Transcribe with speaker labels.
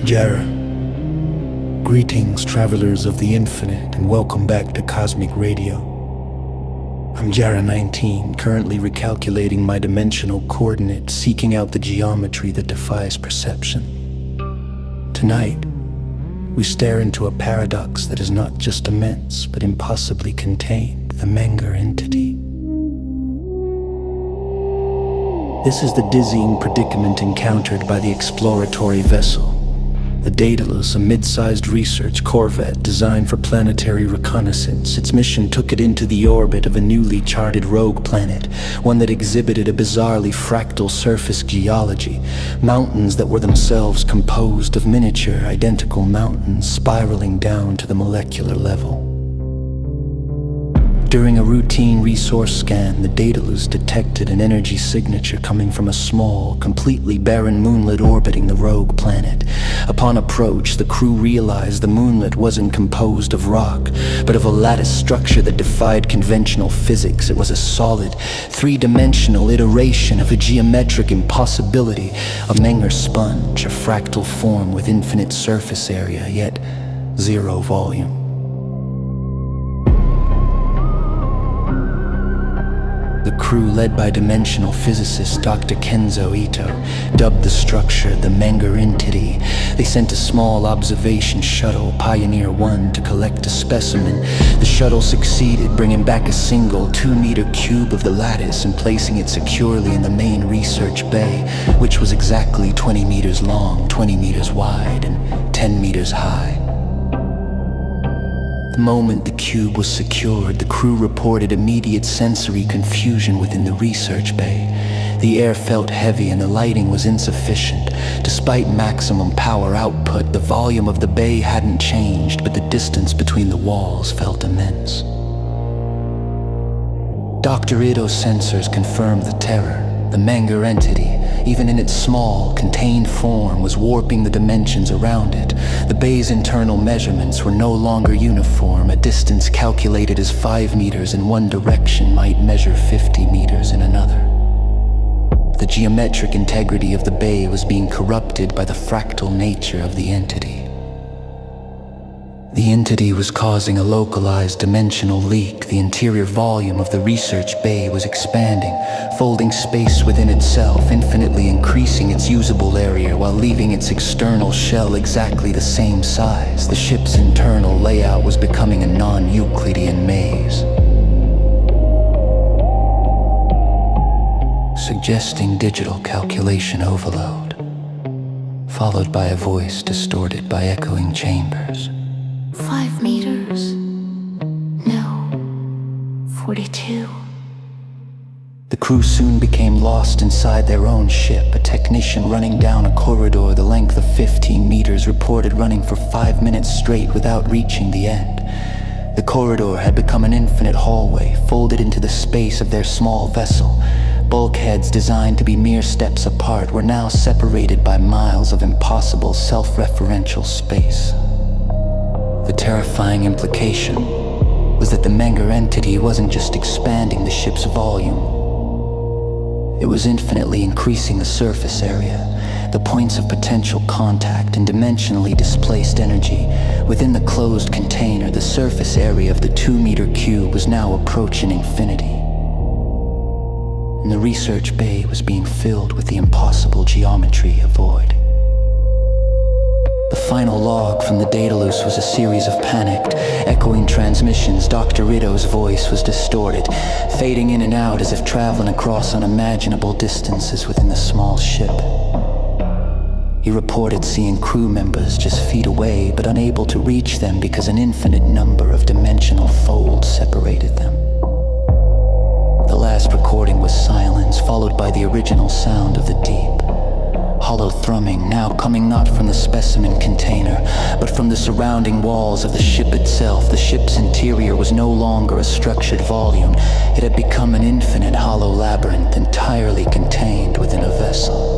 Speaker 1: Jara. Greetings, travelers of the infinite, and welcome back to Cosmic Radio. I'm Jara 19, currently recalculating my dimensional coordinates, seeking out the geometry that defies perception. Tonight, we stare into a paradox that is not just immense, but impossibly contained, the Menger entity. This is the dizzying predicament encountered by the exploratory vessel. The Daedalus, a mid-sized research corvette designed for planetary reconnaissance. Its mission took it into the orbit of a newly charted rogue planet, one that exhibited a bizarrely fractal surface geology, mountains that were themselves composed of miniature, identical mountains spiraling down to the molecular level. During a routine resource scan, the Daedalus detected an energy signature coming from a small, completely barren moonlet orbiting the rogue planet. Upon approach, the crew realized the moonlet wasn't composed of rock, but of a lattice structure that defied conventional physics. It was a solid, three-dimensional iteration of a geometric impossibility, a Menger sponge, a fractal form with infinite surface area, yet zero volume. The crew, led by dimensional physicist Dr. Kenzo Ito, dubbed the structure the Menger entity. They sent a small observation shuttle, Pioneer 1, to collect a specimen. The shuttle succeeded, bringing back a single 2-meter cube of the lattice and placing it securely in the main research bay, which was exactly 20 meters long, 20 meters wide, and 10 meters high. The moment the cube was secured, the crew reported immediate sensory confusion within the research bay. The air felt heavy and the lighting was insufficient. Despite maximum power output, the volume of the bay hadn't changed, but the distance between the walls felt immense. Dr. Ito's sensors confirmed the terror. The Menger entity, even in its small, contained form, was warping the dimensions around it. The bay's internal measurements were no longer uniform. A distance calculated as 5 meters in one direction might measure 50 meters in another. The geometric integrity of the bay was being corrupted by the fractal nature of the entity. The entity was causing a localized dimensional leak. The interior volume of the research bay was expanding, folding space within itself, infinitely increasing its usable area while leaving its external shell exactly the same size. The ship's internal layout was becoming a non-Euclidean maze, suggesting digital calculation overload, followed by a voice distorted by echoing chambers.
Speaker 2: 5 meters. No. 42.
Speaker 1: The crew soon became lost inside their own ship. A technician running down a corridor the length of 15 meters reported running for 5 minutes straight without reaching the end. The corridor had become an infinite hallway, folded into the space of their small vessel. Bulkheads designed to be mere steps apart were now separated by miles of impossible self-referential space. The terrifying implication was that the Menger entity wasn't just expanding the ship's volume. It was infinitely increasing the surface area, the points of potential contact, and dimensionally displaced energy. Within the closed container, the surface area of the 2-meter cube was now approaching infinity. And the research bay was being filled with the impossible geometry of void. The final log from the Daedalus was a series of panicked, echoing transmissions. Dr. Ito's voice was distorted, fading in and out as if traveling across unimaginable distances within the small ship. He reported seeing crew members just feet away, but unable to reach them because an infinite number of dimensional folds separated them. The last recording was silence, followed by the original sound of the deep. Hollow thrumming, now coming not from the specimen container, but from the surrounding walls of the ship itself. The ship's interior was no longer a structured volume. It had become an infinite hollow labyrinth, entirely contained within a vessel.